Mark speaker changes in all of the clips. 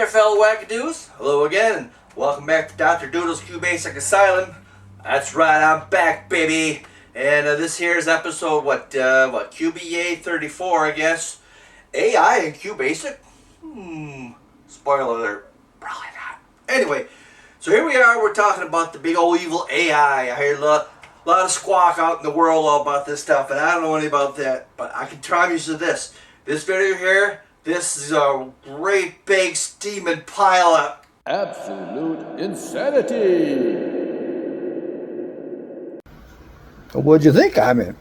Speaker 1: there, fellow wackadoos. Hello again. Welcome back to Dr. Doodle's QBasic Asylum. That's right, I'm back, baby. And this here's episode, QBA34, I guess. AI in QBasic? Spoiler alert. Probably not. Anyway, so here we are. We're talking about the big old evil AI. I hear a lot of squawk out in the world all about this stuff, and I don't know anything about that. But I can promise you this. This video here, this is a great big steaming pile of
Speaker 2: absolute insanity.
Speaker 3: What'd you think I'm in?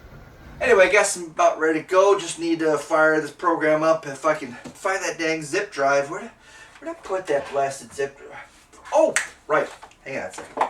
Speaker 1: Anyway, I guess I'm about ready to go. Just need to fire this program up. If I can find that dang zip drive. Where'd I put that blasted zip drive? Oh, right. Hang on a second.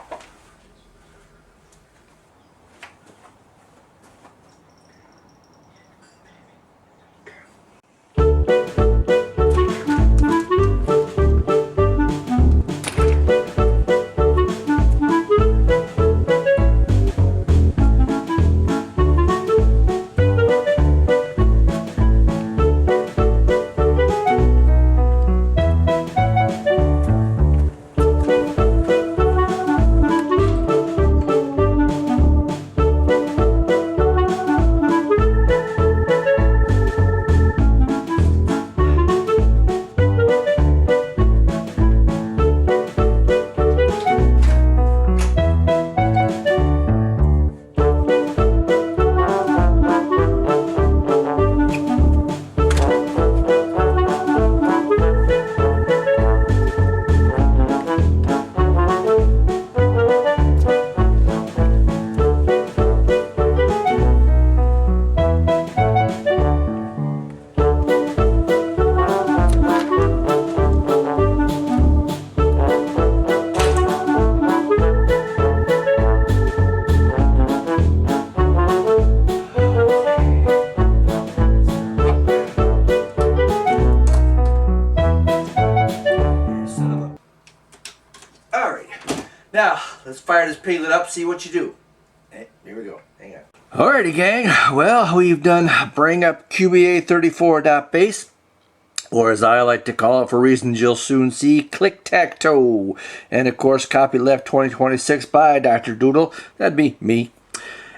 Speaker 1: Now, let's fire this piglet up, see what you do. Hey, here we go. Hang on. Alrighty, gang. Well, we've done bring up QBA34.base, or as I like to call it for reasons you'll soon see, Tic-Tac-Toe. And of course, copyleft 2026 by Dr. Doodle. That'd be me.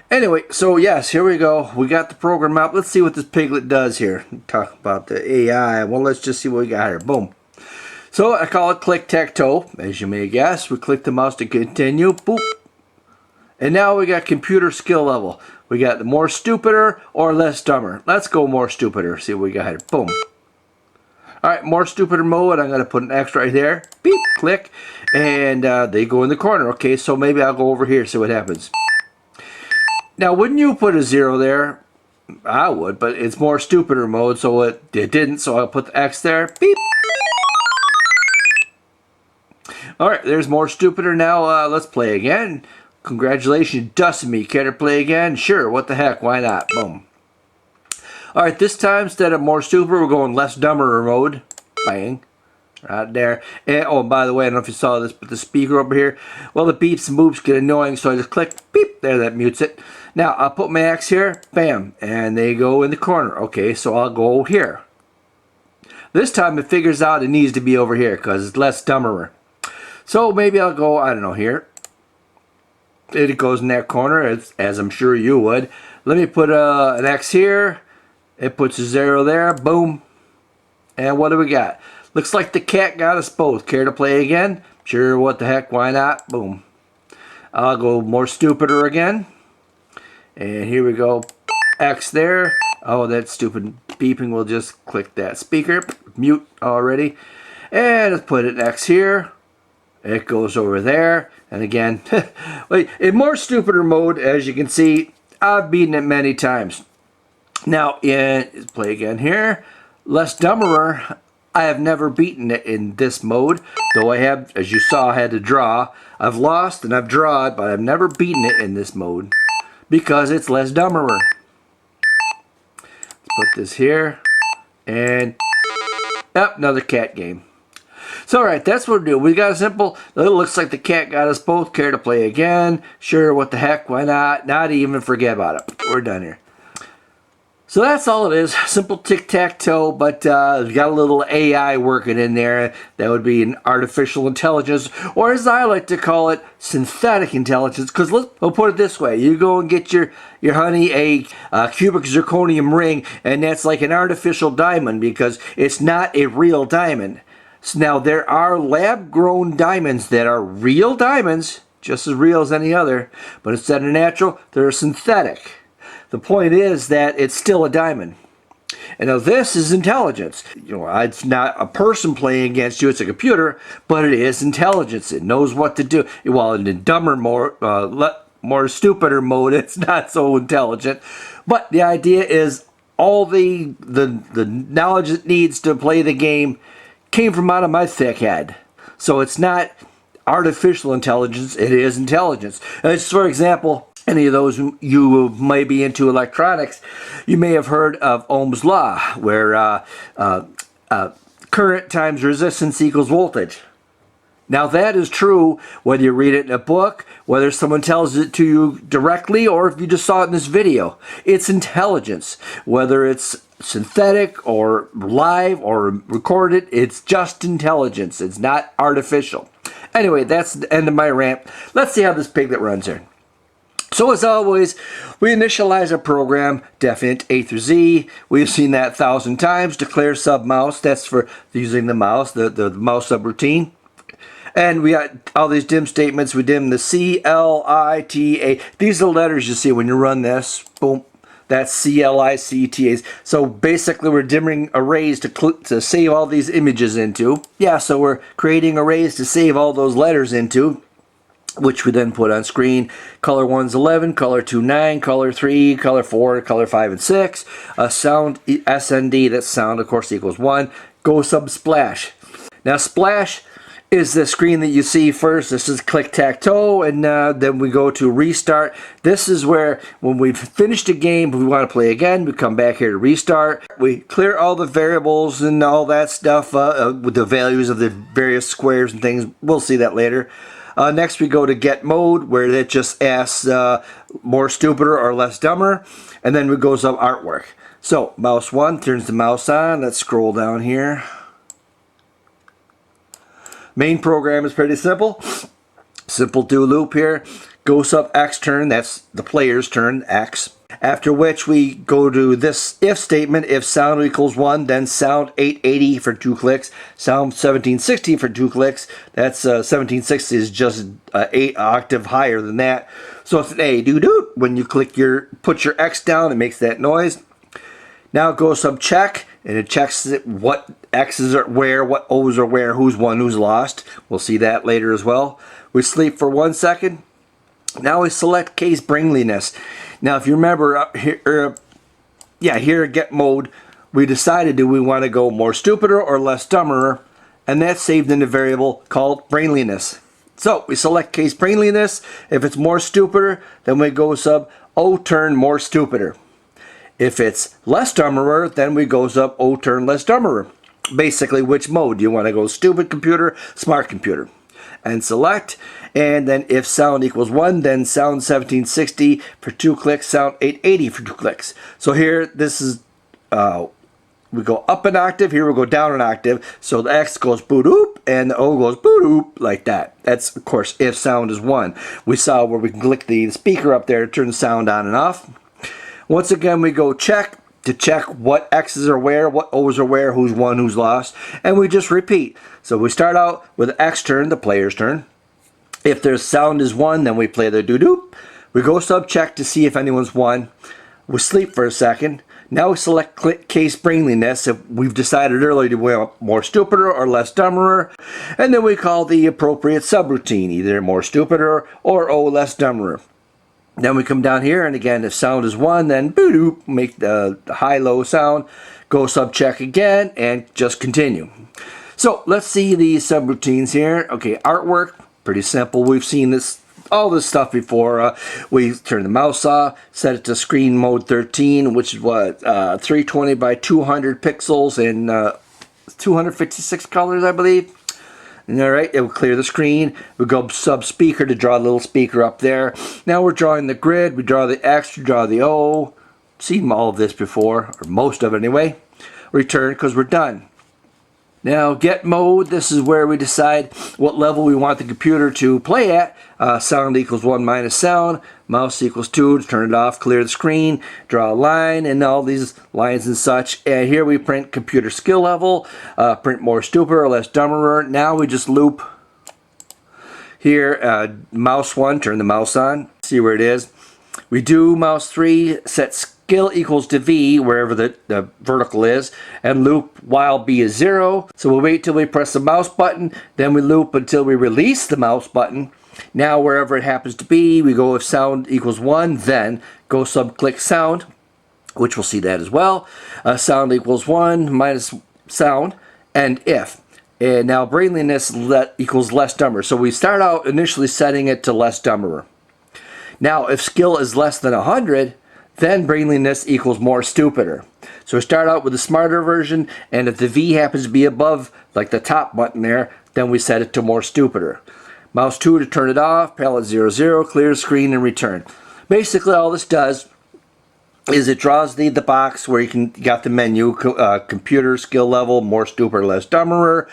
Speaker 1: Anyway, so yes, here we go. We got the program up. Let's see what this piglet does here. Talk about the AI. Well, let's just see what we got here. Boom. So I call it Tic-Tac-Toe, as you may guess. We click the mouse to continue. Boop. And now we got computer skill level. We got the more stupider or less dumber. Let's go more stupider. See what we got here. Boom. Alright, more stupider mode. I'm going to put an X right there. Beep. Click. And they go in the corner. Okay, so maybe I'll go over here, see what happens. Now, wouldn't you put a 0 there? I would, but it's more stupider mode, so it didn't. So I'll put the X there. Beep. Alright, there's more stupider now. Let's play again. Congratulations, you dusted me. Care to play again? Sure, what the heck, why not? Boom. Alright, this time, instead of more stupider, we're going less dumber mode. Bang. Right there. And, oh, by the way, I don't know if you saw this, but the speaker over here, well, the beeps and boops get annoying, so I just click, beep, there, that mutes it. Now, I'll put my X here, bam, and they go in the corner. Okay, so I'll go here. This time, it figures out it needs to be over here, because it's less dumberer. So maybe I'll go, I don't know, here. It goes in that corner, as I'm sure you would. Let me put an X here. It puts a 0 there. Boom. And what do we got? Looks like the cat got us both. Care to play again? Sure, what the heck, why not? Boom. I'll go more stupider again. And here we go. X there. Oh, that stupid beeping. We'll just click that speaker. Mute already. And let's put an X here. It goes over there, and again, in more stupider mode, as you can see, I've beaten it many times. Now, play again here, less dumberer, I have never beaten it in this mode, though I have, as you saw, I had to draw. I've lost and I've drawn, but I've never beaten it in this mode, because it's less dumberer. Let's put this here, and, another cat game. So alright, that's what we're doing. We got a simple, it looks like the cat got us both. Care to play again? Sure, what the heck, why not? Not even forget about it. We're done here. So that's all it is. Simple tic-tac-toe, but we've got a little AI working in there. That would be an artificial intelligence, or as I like to call it, synthetic intelligence. Because we'll put it this way. You go and get your honey a cubic zirconium ring, and that's like an artificial diamond because it's not a real diamond. So now there are lab-grown diamonds that are real diamonds, just as real as any other, but instead of natural, they're synthetic. The point is that it's still a diamond. And now this is intelligence. It's not a person playing against you, it's a computer, but it is intelligence. It knows what to do. Well, in the dumber, more stupider mode, it's not so intelligent. But the idea is all the knowledge it needs to play the game came from out of my thick head. So it's not artificial intelligence, it is intelligence. And for example, any of those you might be into electronics, you may have heard of Ohm's law, where current times resistance equals voltage. Now that is true whether you read it in a book, whether someone tells it to you directly, or if you just saw it in this video. It's intelligence. Whether it's synthetic or live or recorded, it's just intelligence. It's not artificial. Anyway, that's the end of my rant. Let's see how this piglet runs here. So as always, we initialize our program, definite A through Z. We've seen that 1,000 times. Declare sub mouse, that's for using the mouse, the mouse subroutine. And we got all these dim statements. We dim the C, L, I, T, A. These are the letters you see when you run this. Boom. That's C, L, I, C, T, A's. So basically we're dimming arrays to save all these images into. Yeah, so we're creating arrays to save all those letters into, which we then put on screen. Color 1's 11, color 2 9, color 3, color 4, color 5 and 6. Sound SND, that's sound of course equals 1. Go sub splash. Now splash is the screen that you see first. This is tic-tac-toe, and then we go to restart. This is where when we've finished a game, we want to play again, we come back here to restart. We clear all the variables and all that stuff with the values of the various squares and things. We'll see that later. Next we go to get mode, where it just asks more stupider or less dumber, and then we go to artwork. So mouse 1 turns the mouse on. Let's scroll down here. Main program is pretty simple. Simple do loop here. Go sub X turn, that's the player's turn, X. After which we go to this if statement. If sound equals 1, then sound 880 for 2 clicks. Sound 1760 for 2 clicks. That's 1760 is just 8 octave higher than that. So it's an A doo doo. When you put your X down, it makes that noise. Now it goes sub check, and it checks what X's are where, what O's are where, who's won, who's lost. We'll see that later as well. We sleep for 1 second. Now we select case bringiness. Now if you remember here at get mode, we decided do we want to go more stupider or less dumber, and that's saved in a variable called bringiness. So we select case bringiness. If it's more stupider, then we go sub O turn more stupider. If it's less dumberer, then we go sub O turn less dumberer. Basically, which mode? Do you want to go stupid computer, smart computer? And select, and then if sound equals 1, then sound 1760 for 2 clicks, sound 880 for 2 clicks. So here, this is, we go up an octave, here we go down an octave, so the X goes boot-oop, and the O goes boot-oop, like that. That's, of course, if sound is 1. We saw where we can click the speaker up there to turn the sound on and off. Once again, we go check to check what X's are where, what O's are where, who's won, who's lost, and we just repeat. So we start out with X turn, the player's turn. If their sound is 1, then we play the doo-doo. We go sub check to see if anyone's won. We sleep for a second. Now we select case bringiness if we've decided earlier to want more stupider or less dumberer, and then we call the appropriate subroutine, either more stupider or O less dumberer. Then we come down here, and again, if sound is 1, then boot-oop, make the high-low sound, go sub-check again, and just continue. So let's see the subroutines here. Okay, artwork, pretty simple. We've seen all this stuff before. We turn the mouse off, set it to screen mode 13, which is what, 320 by 200 pixels and 256 colors, I believe. Alright, it will clear the screen. We go sub speaker to draw a little speaker up there. Now we're drawing the grid. We draw the X, we draw the O. seen all of this before, or most of it anyway. Return because we're done. Now get mode, this is where we decide what level we want the computer to play at. Sound equals 1 minus sound, mouse equals 2 to turn it off, clear the screen, draw a line, and all these lines and such. And here we print computer skill level, print more stupider or less dumber. Now we just loop here, mouse 1, turn the mouse on, see where it is. We do mouse 3, set skill equals to V, wherever the vertical is, and loop while B is 0. So we'll wait till we press the mouse button, then we loop until we release the mouse button. Now wherever it happens to be, we go if sound equals 1, then go click sound, which we'll see that as well. Sound equals 1 minus sound, and if. And now brainliness equals less dumber. So we start out initially setting it to less dumber. Now if skill is less than 100, then brainliness equals more stupider. So we start out with the smarter version, and if the V happens to be above, like the top button there, then we set it to more stupider. Mouse 2 to turn it off, palette 0, 0, clear screen, and return. Basically all this does is it draws the box where you got the menu, computer skill level, more stupider, less dumber.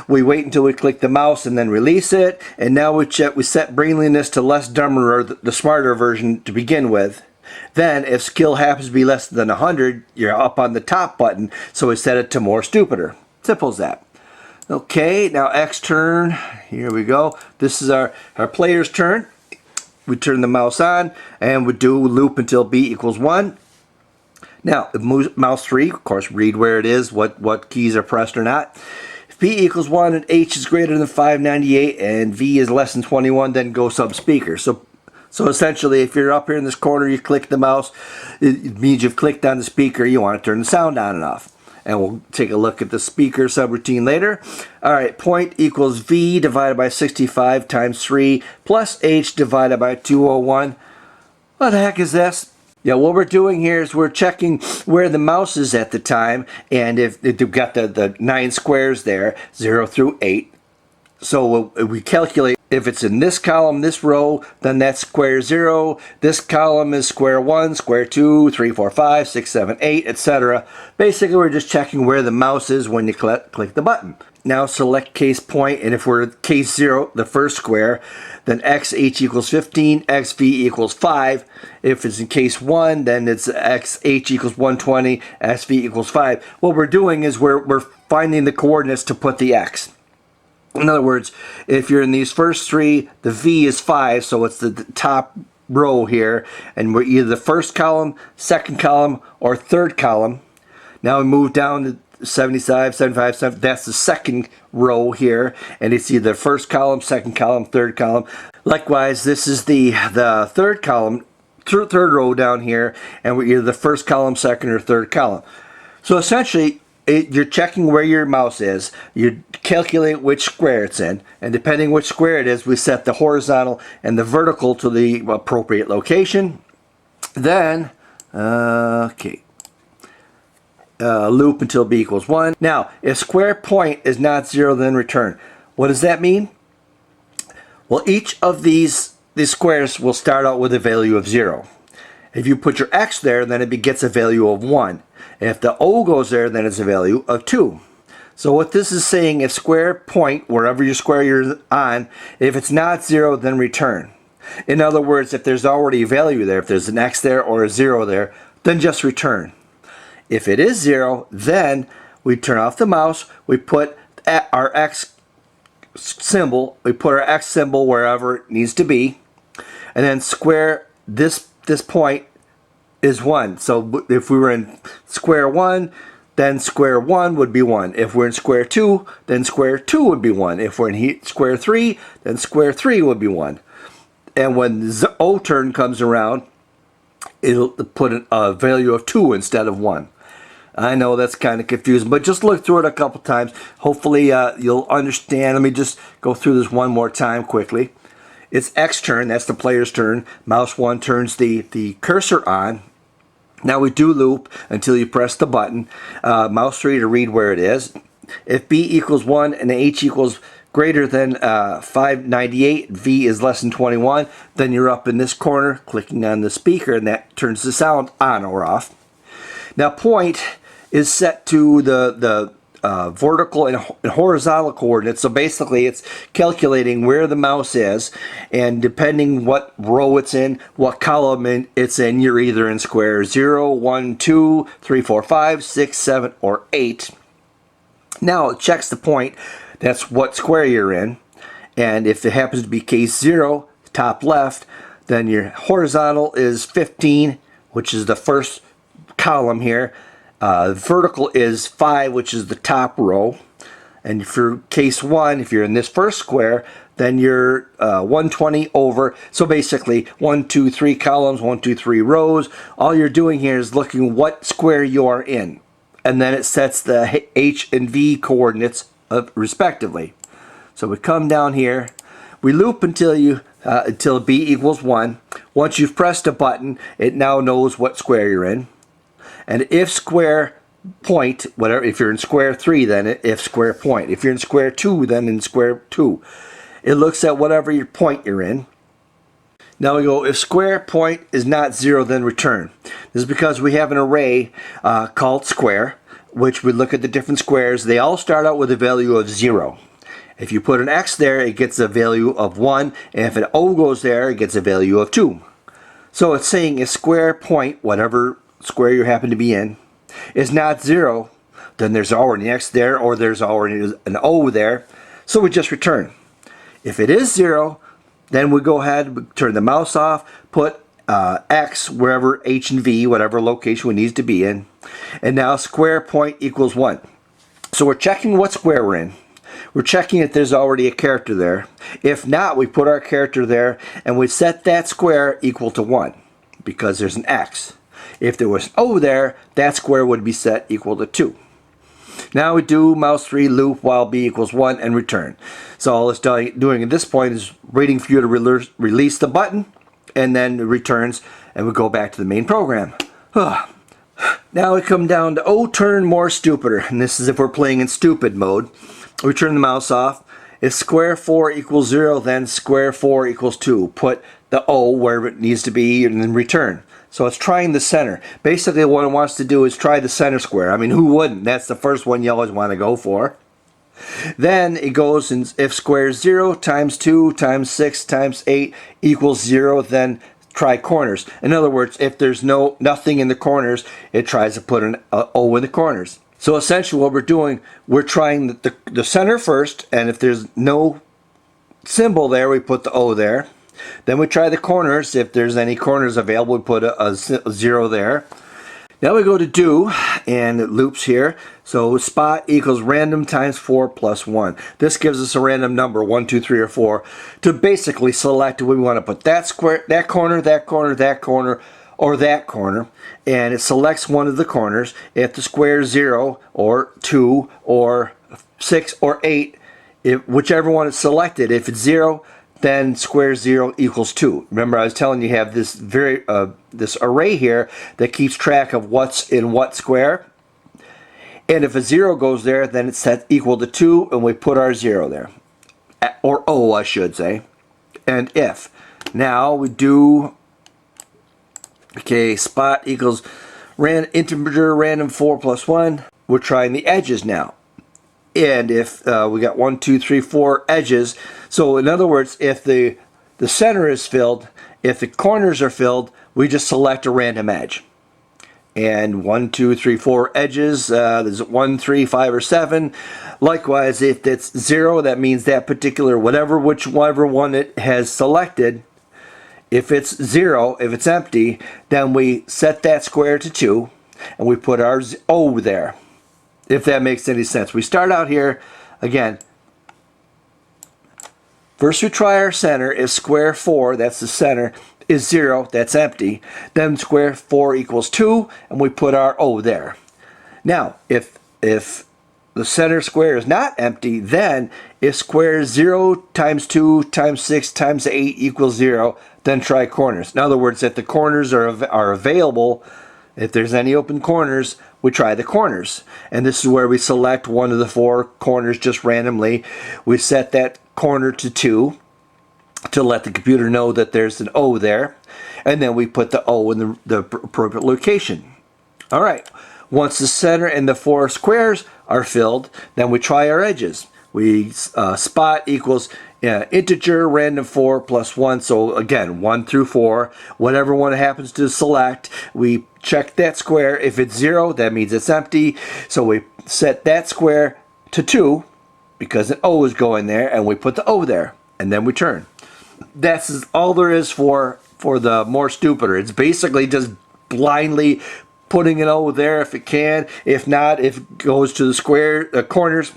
Speaker 1: We wait until we click the mouse and then release it, and now we set brainliness to less dumber, the smarter version to begin with. Then if skill happens to be less than 100, you're up on the top button, so we set it to more stupider. Simple as that. Okay, now X turn, here we go. This is our player's turn. We turn the mouse on and we do loop until B equals 1. Now, if mouse 3, of course, read where it is, what keys are pressed or not. If B equals 1 and H is greater than 598 and V is less than 21, then go sub speaker. So essentially, if you're up here in this corner, you click the mouse, it means you've clicked on the speaker, you want to turn the sound on and off. And we'll take a look at the speaker subroutine later. Alright, point equals V divided by 65 times 3 plus H divided by 201. What the heck is this? Yeah, what we're doing here is we're checking where the mouse is at the time, and if you've got the 9 squares there, 0 through 8. So we calculate if it's in this column, this row, then that's square 0. This column is square 1, square 2, 3, 4, 5, 6, 7, 8, etc. Basically, we're just checking where the mouse is when you click the button. Now select case point, and if we're case 0, the first square, then XH equals 15, XV equals 5. If it's in case 1, then it's XH equals 120, SV equals 5. What we're doing is we're finding the coordinates to put the X. In other words, if you're in these first 3, the V is 5, so it's the top row here, and we're either the first column, second column, or third column. Now we move down to 75, 75, 7, that's the second row here, and it's either first column, second column, third column. Likewise, this is the third column, third row down here, and we're either the first column, second, or third column. So essentially, you're checking where your mouse is, you calculate which square it's in, and depending which square it is, we set the horizontal and the vertical to the appropriate location. Then, loop until B equals 1. Now, if square point is not 0, then return. What does that mean? Well, each of these squares will start out with a value of 0. If you put your X there, then it gets a value of 1. If the O goes there, then it's a value of 2. So what this is saying, if square point, wherever your square you're on, if it's not 0, then return. In other words, if there's already a value there, if there's an X there or a 0 there, then just return. If it is 0, then we turn off the mouse, we put our X symbol, wherever it needs to be, and then square this point is 1. So if we were in square 1, then square 1 would be 1. If we're in square 2, then square 2 would be 1. If we're in square 3, then square 3 would be 1. And when the O turn comes around, it'll put a value of 2 instead of 1. I know that's kind of confusing, but just look through it a couple times. Hopefully you'll understand. Let me just go through this one more time quickly. It's X turn, that's the player's turn. Mouse 1 turns the cursor on. Now we do loop until you press the button. Mouse 3 to read where it is. If B equals 1 and H equals greater than 598, V is less than 21, then you're up in this corner clicking on the speaker, and that turns the sound on or off. Now point is set to the vertical and horizontal coordinates. So basically it's calculating where the mouse is, and depending what row it's in, what column it's in, you're either in square 0, 1, 2, 3, 4, 5, 6, 7, or 8. Now it checks the point. That's what square you're in. And if it happens to be case 0, top left, then your horizontal is 15, which is the first column here. Vertical is 5, which is the top row. And for case 1, if you're in this first square, then you're 120 over. So basically 1, 2, 3 columns, 1, 2, 3 rows. All you're doing here is looking what square you are in. And then it sets the H and V coordinates respectively. So we come down here, we loop until B equals 1. Once you've pressed a button, it now knows what square you're in. And if square point, whatever, if you're in square 3, then if square point. If you're in square 2, then in square 2. It looks at whatever your point you're in. Now we go, if square point is not 0, then return. This is because we have an array called square, which we look at the different squares. They all start out with a value of 0. If you put an X there, it gets a value of 1. And if an O goes there, it gets a value of 2. So it's saying if square point, whatever square you happen to be in, is not 0, then there's already an X there, or there's already an O there. So we just return. If it is 0, then we go ahead, turn the mouse off, put X wherever H and V, whatever location we need to be in. And now square point equals 1. So we're checking what square we're in. We're checking if there's already a character there. If not, we put our character there and we set that square equal to 1 because there's an X. If there was O there, that square would be set equal to 2. Now we do mouse 3 loop while B equals 1 and return. So all it's doing at this point is waiting for you to release the button, and then it returns, and we go back to the main program. Now we come down to O turn more stupider, and this is if we're playing in stupid mode. We turn the mouse off. If square 4 equals 0, then square 4 equals 2. Put the O where it needs to be and then return. So it's trying the center. Basically what it wants to do is try the center square. I mean, who wouldn't? That's the first one you always want to go for. Then it goes, and if square 0 times 2 times 6 times 8 equals 0, then try corners. In other words, if there's nothing in the corners, it tries to put an O in the corners. So essentially what we're doing, we're trying the center first, and if there's no symbol there, we put the O there. Then we try the corners. If there's any corners available, we put a 0 there. Now we go to do, and it loops here. So spot equals random times 4 plus 1. This gives us a random number, 1, 2, 3, or 4, to basically select if we want to put that square, that corner, that corner, that corner, or that corner. And it selects one of the corners. If the square is 0, or 2, or 6, or 8, whichever one is selected, if it's 0, then square 0 equals 2. Remember, I was telling you have this this array here that keeps track of what's in what square. And if a 0 goes there, then it's set equal to 2, and we put our 0 there. Or O, I should say. And if. Now we do, okay, spot equals integer random 4 plus 1. We're trying the edges now. And if we got 1, 2, 3, 4 edges, so in other words, if the center is filled, if the corners are filled, we just select a random edge. And 1, 2, 3, 4 edges, there's 1, 3, 5, or 7. Likewise, if it's 0, that means that particular, whichever one it has selected, if it's 0, if it's empty, then we set that square to 2, and we put our O there. If that makes any sense. We start out here, again, first we try our center. If square 4, that's the center, is 0, that's empty. Then square 4 equals 2, and we put our O there. Now, if the center square is not empty, then if square 0 times 2 times 6 times 8 equals 0, then try corners. In other words, if the corners are available, if there's any open corners, we try the corners. And this is where we select one of the 4 corners just randomly. We set that corner to 2 to let the computer know that there's an O there. And then we put the O in the appropriate location. All right, once the center and the 4 squares are filled, then we try our edges. We spot equals integer random 4 plus 1. So again, 1 through 4, whatever one happens to select, we check that square. If it's 0, that means it's empty. So we set that square to 2 because an O is going there, and we put the O there, and then we turn. That's all there is for the more stupider. It's basically just blindly putting an O there if it can. If not, if it goes to the corners.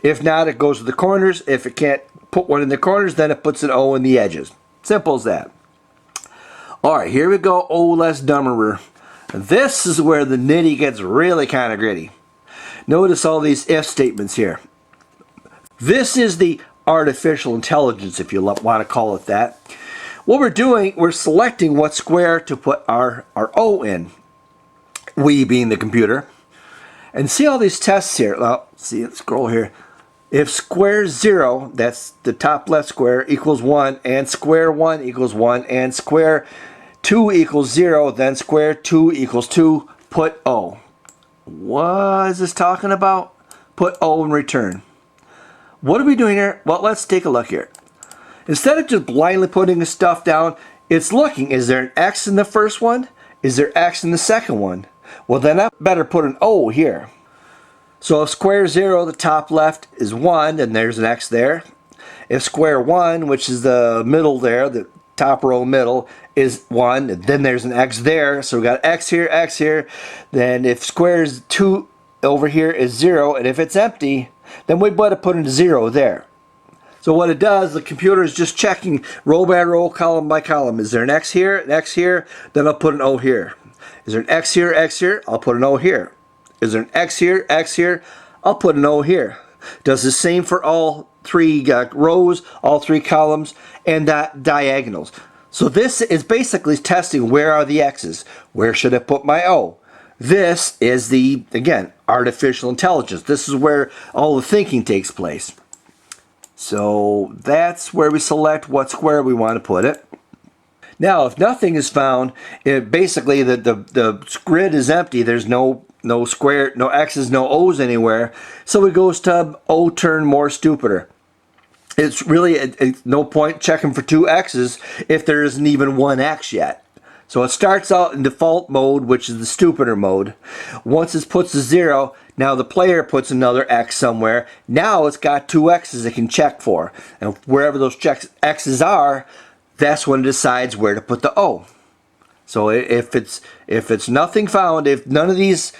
Speaker 1: If not, it goes to the corners. If it can't put one in the corners, then it puts an O in the edges. Simple as that. Alright, here we go. O less dumberer. This is where the nitty gets really kind of gritty. Notice all these if statements here. This is the artificial intelligence, if you want to call it that. What we're doing, we're selecting what square to put our O in. We being the computer. And see all these tests here. Well, see, let's scroll here. If square 0, that's the top left square, equals 1, and square 1 equals 1, and square 2 equals 0, then square 2 equals 2, put O. What is this talking about? Put O in return. What are we doing here? Well, let's take a look here. Instead of just blindly putting the stuff down, it's looking, is there an X in the first one? Is there X in the second one? Well, then I better put an O here. So if square 0, the top left, is 1, then there's an X there. If square 1, which is the middle there, the top row middle, is 1, then there's an X there. So we got X here, X here. Then if square 2 over here is 0, and if it's empty, then we better put in 0 there. So what it does, the computer is just checking row by row, column by column. Is there an X here, an X here? Then I'll put an O here. Is there an X here, X here? I'll put an O here. Is there an X here, X here? I'll put an O here. Does the same for all 3 rows, all 3 columns, and diagonals. So this is basically testing where are the X's. Where should I put my O? This is the, again, artificial intelligence. This is where all the thinking takes place. So that's where we select what square we want to put it. Now, if nothing is found, basically the grid is empty. There's no square, no X's, no O's anywhere. So it goes to O turn more stupider. It's really no point checking for 2 X's if there isn't even 1 X yet. So it starts out in default mode, which is the stupider mode. Once it puts a 0, now the player puts another X somewhere. Now it's got 2 X's it can check for. And wherever those X's are, that's when it decides where to put the O. So if it's nothing found, if none of these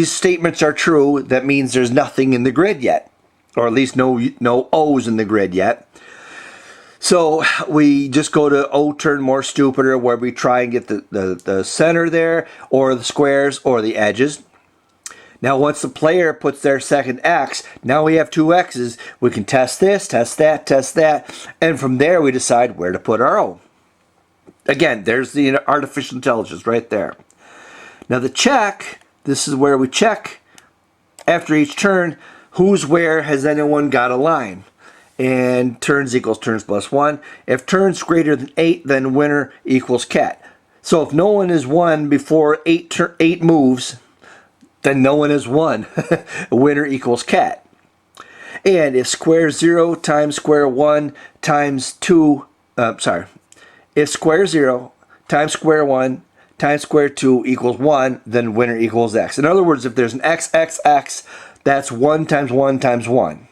Speaker 1: statements are true, that means there's nothing in the grid yet. Or at least no O's in the grid yet. So we just go to O turn more stupider, where we try and get the center there, or the squares, or the edges. Now once the player puts their second X, now we have 2 X's. We can test this, test that, and from there we decide where to put our O. Again, there's the artificial intelligence right there. Now the check, this is where we check after each turn, who's where, has anyone got a line? And turns equals turns plus 1. If turns greater than 8, then winner equals cat. So if no one is won before 8 moves, then no one has won. Winner equals cat. And if square 0 times square 1 times 2, if square 0 times square 1 times square 2 equals 1, then winner equals x. In other words, if there's an x, x, x, that's 1 times 1 times 1.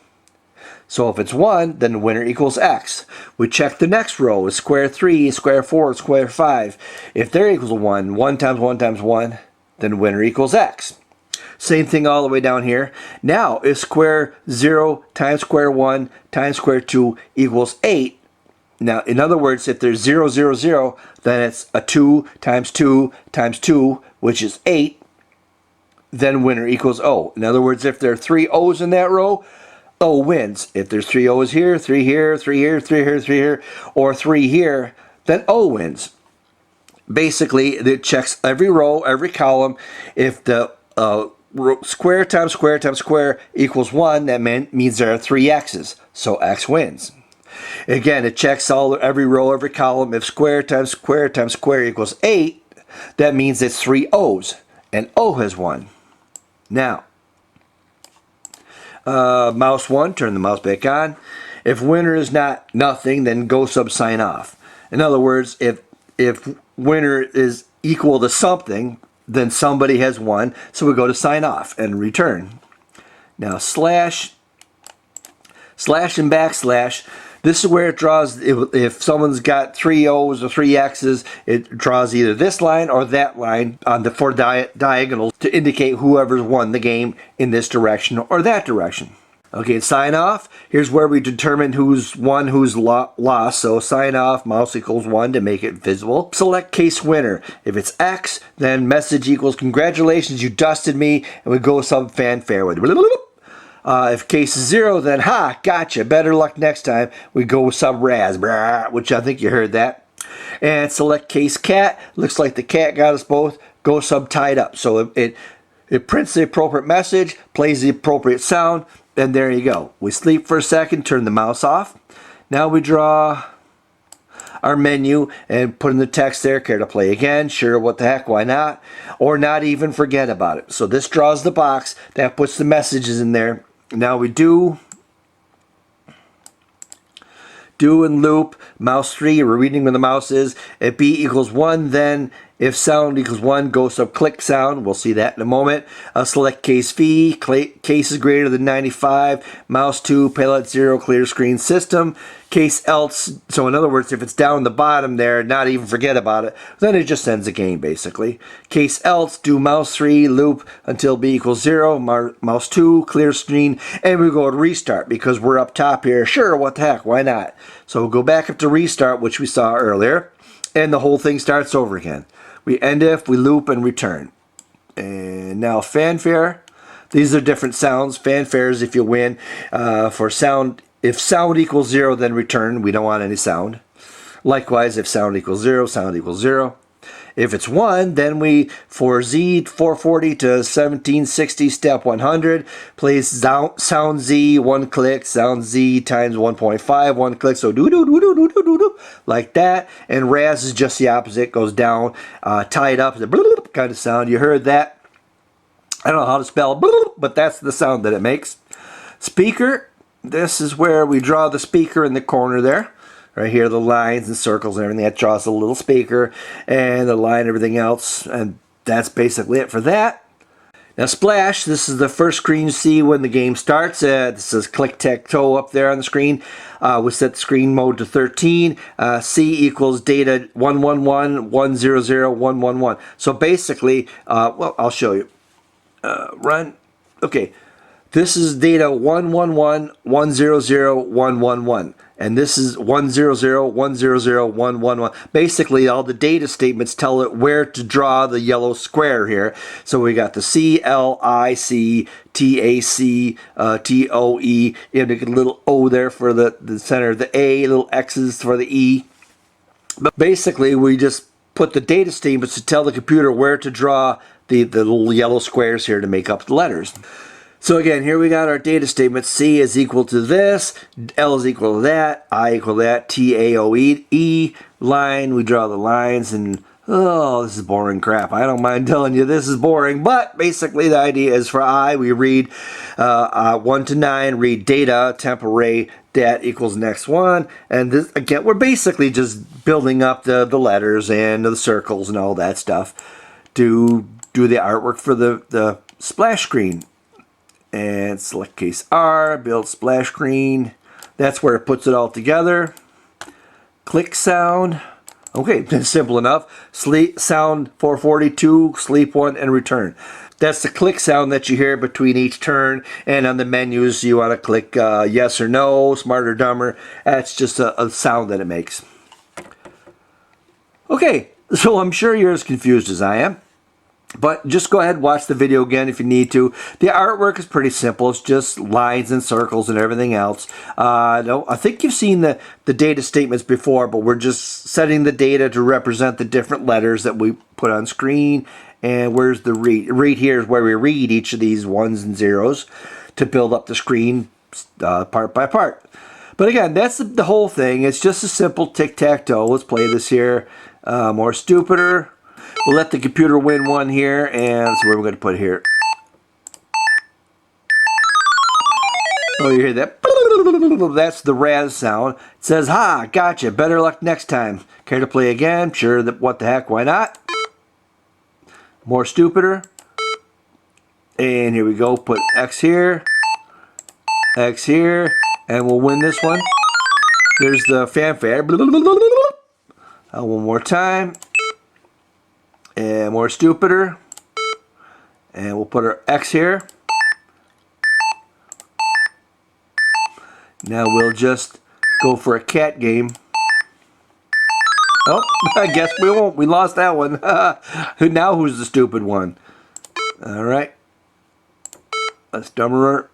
Speaker 1: So if it's 1, then winner equals x. We check the next row. Is square 3, square 4, square 5. If they're equal to 1, 1 times 1 times 1, then winner equals x. Same thing all the way down here. Now, if square 0 times square 1 times square 2 equals 8, now, in other words, if there's 0, 0, 0, then it's a 2 times 2 times 2, which is 8, then winner equals O. In other words, if there are 3 O's in that row, O wins. If there's 3 O's here, 3 here, 3 here, 3 here, 3 here, or 3 here, then O wins. Basically, it checks every row, every column. If the square times square times square equals 1, that means there are 3 X's, so X wins. Again, it checks every row, every column. If square times square times square equals 8, that means it's 3 O's. and O has 1. Now, mouse 1, turn the mouse back on. If winner is not nothing, then go sub sign off. In other words, if winner is equal to something, then somebody has won, so we go to sign off and return. Now slash and backslash, this is where it draws, if someone's got 3 O's or 3 X's, it draws either this line or that line on the 4 diagonals to indicate whoever's won the game in this direction or that direction. Okay, sign off. Here's where we determine who's won, who's lost. So sign off, mouse equals 1 to make it visible. Select case winner. If it's X, then message equals congratulations, you dusted me, and we go some fanfare with it. If case is 0, then ha, gotcha, better luck next time. We go with some raz, which I think you heard that. And select case cat. Looks like the cat got us both. Go sub tied up. So it prints the appropriate message, plays the appropriate sound, and there you go. We sleep for a second, turn the mouse off. Now we draw our menu and put in the text there. Care to play again? Sure, what the heck, why not? Or not even, forget about it. So this draws the box, that puts the messages in there. Now we do and loop, mouse 3, we're reading where the mouse is. If B equals 1, then if sound equals 1, go sub click sound. We'll see that in a moment. Select case V, case is greater than 95, mouse 2, palette 0, clear screen system. Case else, so in other words, if it's down the bottom there, not even forget about it, then it just ends the game basically. Case else, do mouse 3, loop until B equals 0, mouse 2, clear screen, and we go to restart because we're up top here. Sure, what the heck, why not? So we'll go back up to restart, which we saw earlier, and the whole thing starts over again. We end if, we loop, and return. And now fanfare. These are different sounds. Fanfares if you win. For sound, if sound equals 0, then return. We don't want any sound. Likewise, if sound equals 0, sound equals 0. If it's 1, then we, for Z 440 to 1760 step 100, plays sound Z 1 click, sound Z times 1.5 1 click, so do do do do do do do like that. And raz is just the opposite, goes down, tied up, the kind of sound. You heard that. I don't know how to spell, but that's the sound that it makes. Speaker, this is where we draw the speaker in the corner there. Right here, the lines and circles and everything, that draws a little speaker, and the line and everything else, and that's basically it for that. Now splash, this is the first screen you see when the game starts. This says Tic-Tac-Toe up there on the screen. We set the screen mode to 13. C equals data 111 100 111. So basically, well, I'll show you. Run. Okay. This is data 111 100 111. And this is 100 100 111. Basically, all the data statements tell it where to draw the yellow square here. So we got the C, L, I, C, T, A, C, T, O, E. You have a little O there for the center, the A, little X's for the E. But basically, we just put the data statements to tell the computer where to draw the little yellow squares here to make up the letters. So again, here we got our data statement. C is equal to this, L is equal to that, I equal to that, T, A, O, E, E, line, we draw the lines, and oh, this is boring crap. I don't mind telling you this is boring, but basically the idea is for I, we read 1 to 9, read data, temp array, dat equals next one, and this, again, we're basically just building up the letters and the circles and all that stuff to do the artwork for the splash screen. And select case R, build splash screen. That's where it puts it all together. Click sound. Okay, simple enough. Sleep sound 442, sleep 1, and return. That's the click sound that you hear between each turn. And on the menus, you want to click yes or no, smart or dumber. That's just a sound that it makes. Okay, so I'm sure you're as confused as I am. But just go ahead and watch the video again if you need to. The artwork is pretty simple. It's just lines and circles and everything else. No, I think you've seen the data statements before, but we're just setting the data to represent the different letters that we put on screen. And where's the read? Read here is where we read each of these ones and zeros to build up the screen part by part. But again, that's the whole thing. It's just a simple tic-tac-toe. Let's play this here. More stupider. We'll let the computer win one here, and let's see where we're going to put it here. Oh, you hear that? That's the Raz sound. It says, ha, gotcha, better luck next time. Care to play again? Sure, what the heck, why not? More stupider. And here we go, put X here, and we'll win this one. There's the fanfare. One more time. And more stupider. And we'll put our X here. Now we'll just go for a cat game. Oh, I guess we won't. We lost that one. Now who's the stupid one? Alright. Let's dumber her.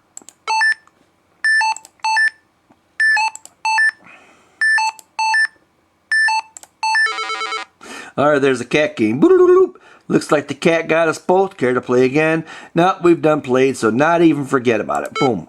Speaker 1: Alright, there's a cat game. Looks like the cat got us both. Care to play again? No, we've done played, so not even forget about it. Boom.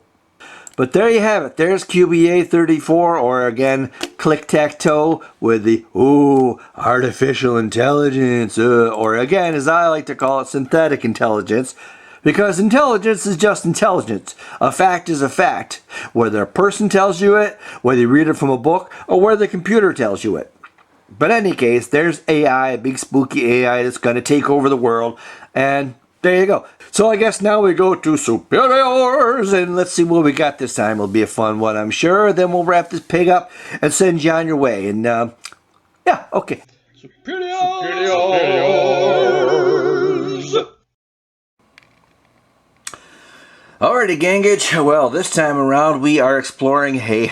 Speaker 1: But there you have it. There's QBA34, or again, Tic-Tac-Toe with the, ooh, artificial intelligence. Or again, as I like to call it, synthetic intelligence. Because intelligence is just intelligence. A fact is a fact. Whether a person tells you it, whether you read it from a book, or whether the computer tells you it. But in any case, there's AI, a big spooky AI that's going to take over the world. And there you go. So I guess now we go to Supeeriors, and let's see what we got this time. It'll be a fun one, I'm sure. Then we'll wrap this pig up and send you on your way. And, yeah, okay.
Speaker 2: Superiors!
Speaker 1: Alrighty, Gangage. Well, this time around we are exploring a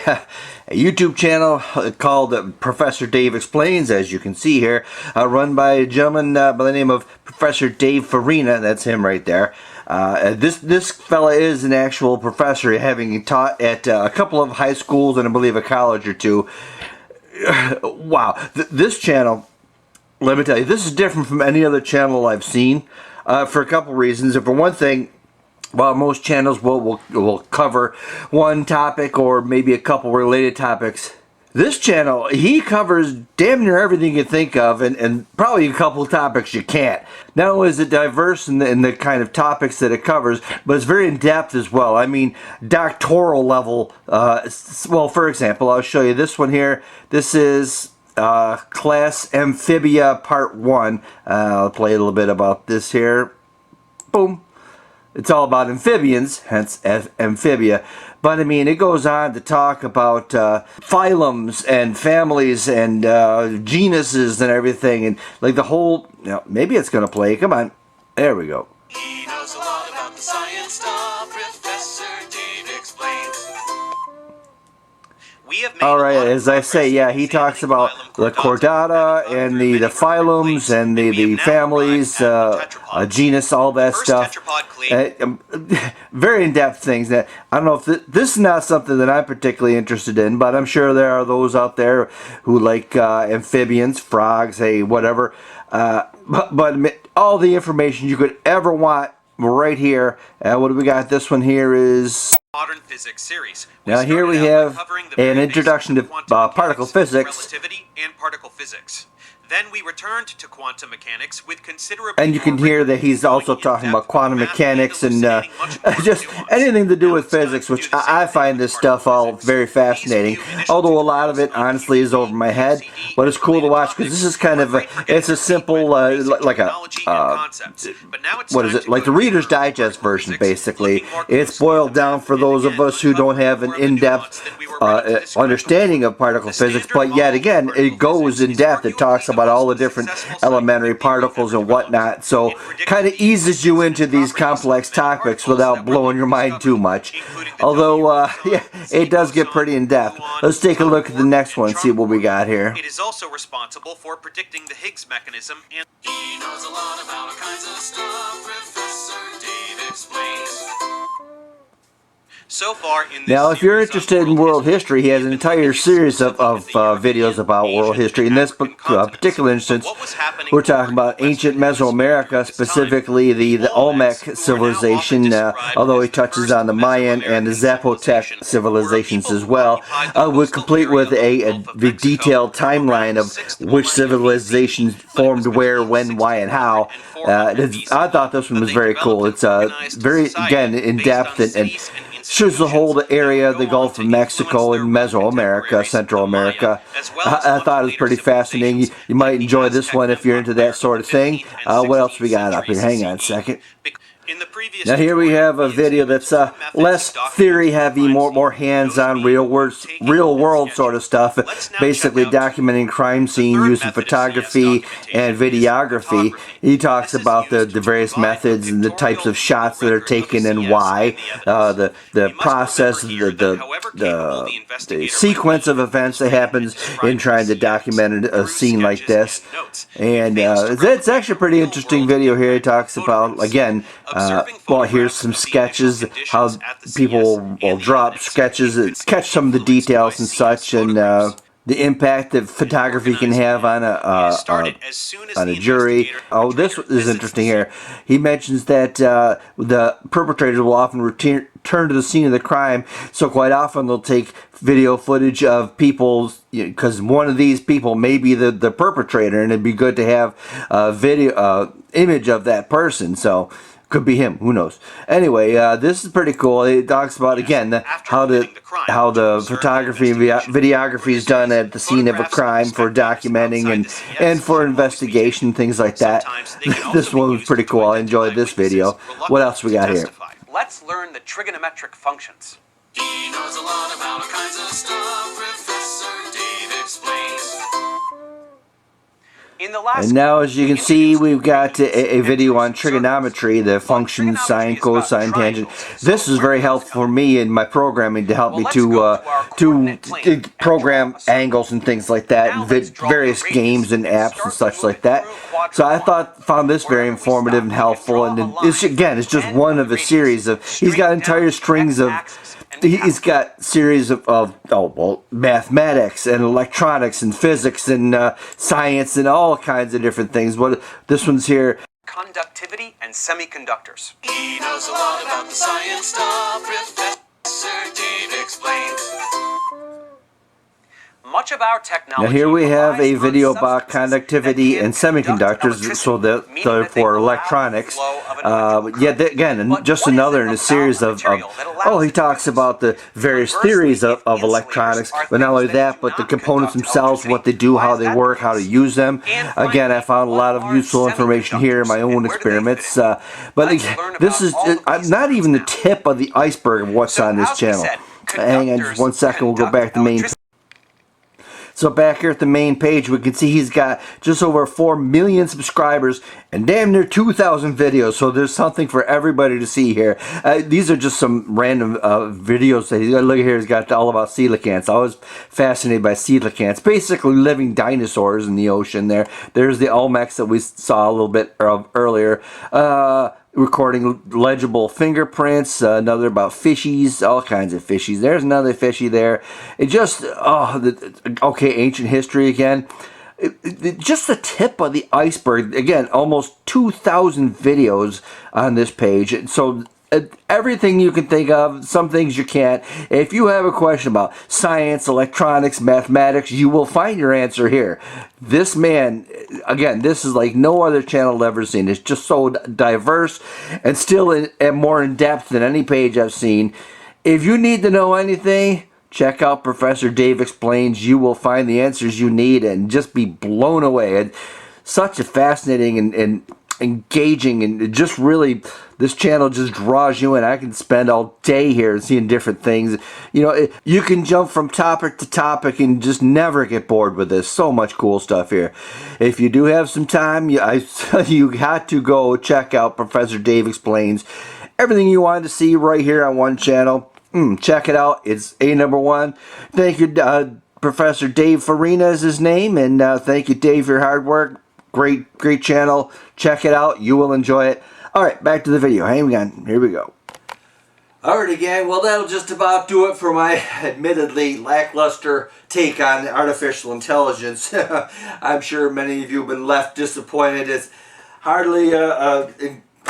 Speaker 1: YouTube channel called Professor Dave Explains, as you can see here, run by a gentleman by the name of Professor Dave Farina. That's him right there. This fella is an actual professor, having taught at a couple of high schools and I believe a college or two. Wow, this channel, let me tell you, this is different from any other channel I've seen for a couple reasons. And for one thing, while most channels will cover one topic or maybe a couple related topics, this channel, he covers damn near everything you think of, and probably a couple of topics you can't. Not only is it diverse in the kind of topics that it covers, but it's very in-depth as well. I mean, doctoral level. Well, for example, I'll show you this one here. This is Class Amphibia Part 1. I'll play a little bit about this here. Boom. It's all about amphibians, hence amphibia. But I mean, it goes on to talk about phylums and families and genuses and everything, and like the whole. You know, maybe it's gonna play. Come on, there we go.
Speaker 4: He knows a lot about the science stuff. Professor Dave Explains. We have made
Speaker 1: All right, as I say, yeah, he talks about the chordata and the phylums and the families, genus, all that stuff. Very in-depth things that I don't know if this is not something that I'm particularly interested in, but I'm sure there are those out there who like amphibians, frogs, hey, whatever. But all the information you could ever want right here. What do we got? This one here is
Speaker 4: Modern Physics series.
Speaker 1: now here we have an introduction to particle physics.
Speaker 4: Relativity and particle physics. Then we returned to quantum mechanics with considerable.
Speaker 1: And you can hear that he's also talking about quantum mechanics and just anything to do with physics, which I find this stuff all very fascinating. Although a lot of it, honestly, is over my head. But it's cool to watch because this is kind of it's a simple, like a, what is it? Like the Reader's Digest version, basically. It's boiled down for those of us who don't have an in-depth understanding of particle physics. But yet again, it goes in depth. It talks about all the different elementary particles and whatnot, so kind of eases you into these complex topics without blowing your mind too much. Although, yeah, it does get pretty in-depth. Let's take a look at the next one and see what we got here.
Speaker 4: It is also responsible for predicting the Higgs mechanism, and he knows a lot about all kinds of stuff. Professor Dave Explains. So far in this
Speaker 1: Now, if you're
Speaker 4: series of
Speaker 1: interested in world history, he has an entire series of videos about world history. In this particular instance, we're talking about ancient Mesoamerica, specifically the Olmec civilization, although he touches on the Mayan and the Zapotec civilizations as well. We're complete with a detailed timeline of which civilizations formed where, when, why, and how. I thought this one was very cool. It's very, again, in-depth and shows the whole area, the Gulf of Mexico and Mesoamerica, Central America. I thought it was pretty fascinating. You might enjoy this one if you're into that sort of thing. What else we got up here? Hang on a second. Now here we have a video that's less theory heavy, more hands-on, real world sort of stuff. Basically documenting crime scene using photography and videography. He talks about the various methods and the types of shots that are taken and why, the process, the sequence of events that happens in trying to document a scene like this. And it's actually a pretty interesting video here. He talks about, again, well, here's some sketches, how people will drop sketches, sketch some of the details and such, and the impact that photography can have on a jury. Oh, this is interesting here. He mentions that the perpetrators will often return to the scene of the crime, so quite often they'll take video footage of people's, because one of these people may be the perpetrator, and it'd be good to have a video image of that person. So could be him, who knows. Anyway, this is pretty cool. It talks about, again, how the photography and videography is done at the scene of a crime for documenting and for investigation, things like that. This one was pretty cool. I enjoyed this video. What else we got here?
Speaker 5: Let's learn the trigonometric functions.
Speaker 2: He knows a lot about all kinds of stuff. Professor Dave explains.
Speaker 5: In the last
Speaker 1: And now, as you can see, we've got a video on trigonometry, the functions, sine, cosine, tangent. This is very helpful for me in my programming to help me to program angles and things like that, and various games and apps and such like that. So I found this very informative and helpful. And it's just one of a series of. He's got entire strings of. He's got series of mathematics and electronics and physics and science and all kinds of different things. This one's here.
Speaker 5: Conductivity and semiconductors.
Speaker 2: He knows a lot about the science stuff. Professor Dave explains.
Speaker 5: Much of our technology.
Speaker 1: Now here we have a video about conductivity and semiconductors, so therefore electronics. Again, just another in a series of he talks about the various theories of electronics, but not only that, but the components themselves, what they do, how they work, how to use them. Again, I found a lot of useful information here in my own experiments. But again, this is not even the tip of the iceberg of what's on this channel. Hang on just one second, we'll go back to the main. So back here at the main page, we can see he's got just over 4 million subscribers and damn near 2,000 videos. So there's something for everybody to see here. These are just some random videos that he's got. Look here, he's got all about coelacanths. I was fascinated by coelacanths, basically living dinosaurs in the ocean. There's the Olmecs that we saw a little bit of earlier. Recording legible fingerprints, another about fishies, all kinds of fishies. There's another fishy there. It just, ancient history again. Just the tip of the iceberg. Again, almost 2,000 videos on this page. So everything you can think of, some things you can't. If you have a question about science, electronics, mathematics, you will find your answer here. This man, again, this is like no other channel I've ever seen. It's just so diverse and still and more in depth than any page I've seen. If you need to know anything, check out Professor Dave Explains. You will find the answers you need and just be blown away. And such a fascinating and engaging, and just really, this channel just draws you in. I can spend all day here seeing different things. You can jump from topic to topic and just never get bored with this. So much cool stuff here. If you do have some time, you got to go check out Professor Dave Explains. Everything you wanted to see right here on one channel. Check it out. It's #1. Thank you, Professor Dave Farina is his name, and thank you, Dave, for your hard work. Great channel. Check it out. You will enjoy it. All right, back to the video. Hang on. Here we go. Alright gang, well that'll just about do it for my admittedly lackluster take on artificial intelligence. I'm sure many of you have been left disappointed. It's hardly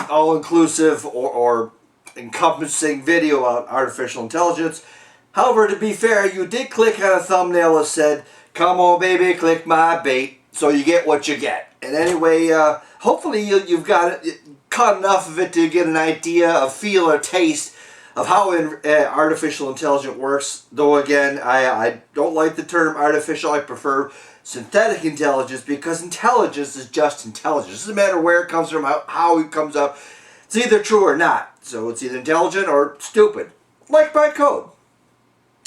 Speaker 1: all-inclusive or encompassing video on artificial intelligence. However, to be fair, you did click on a thumbnail that said, "Come on baby, click my bait," so you get what you get. And anyway, hopefully you've got caught enough of it to get an idea, a feel or taste of how artificial intelligence works. Though again, I don't like the term artificial. I prefer synthetic intelligence, because intelligence is just intelligence. It doesn't matter where it comes from, how it comes up. It's either true or not. So it's either intelligent or stupid, like my code.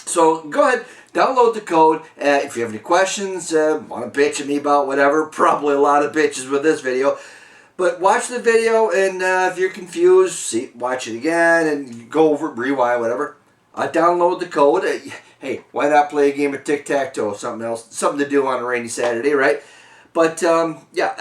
Speaker 1: So go ahead, download the code. If you have any questions, want to bitch at me about whatever, probably a lot of bitches with this video. But watch the video, and if you're confused, watch it again, and go over, rewind, whatever. Download the code. Hey, why not play a game of Tic-Tac-Toe? Something else, something to do on a rainy Saturday, right? But yeah,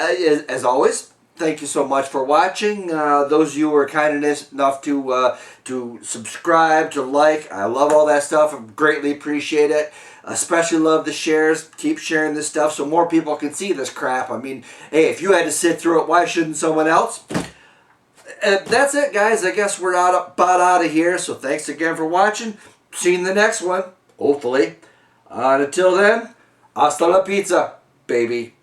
Speaker 1: as always, thank you so much for watching. Those of you who are kind enough to subscribe, to like, I love all that stuff. I greatly appreciate it. Especially love the shares. Keep sharing this stuff so more people can see this crap. I mean, hey, if you had to sit through it, why shouldn't someone else? That's it, guys. I guess we're about out of here. So thanks again for watching. See you in the next one, hopefully. Until then, hasta la pizza, baby.